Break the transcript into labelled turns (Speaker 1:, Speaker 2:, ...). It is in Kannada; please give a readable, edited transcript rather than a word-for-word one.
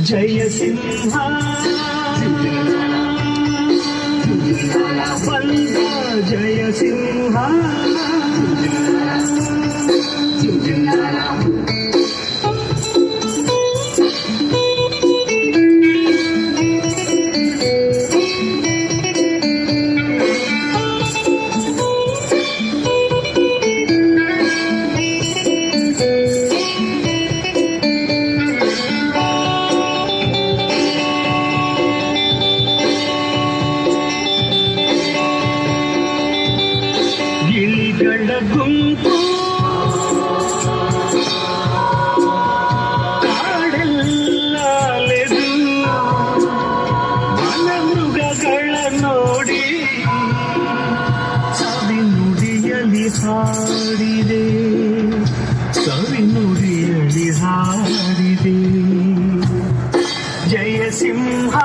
Speaker 1: ಜಯ ಸಿಂಹ ಬಂದ ಜಯ ಸಿಂಹ ಗಿಳಿಗಳ ಗುಂಪು ಕಾಡೆಲ್ಲ ಅಲೆದು ವನಮೃಗಗಳ ನೋಡಿ ಸವಿನುಡಿಯಲಿ ಹಾಡಿದೆ ಸವಿನುಡಿಯಲಿ ಹಾಡಿದೆ ಜಯ ಸಿಂಹ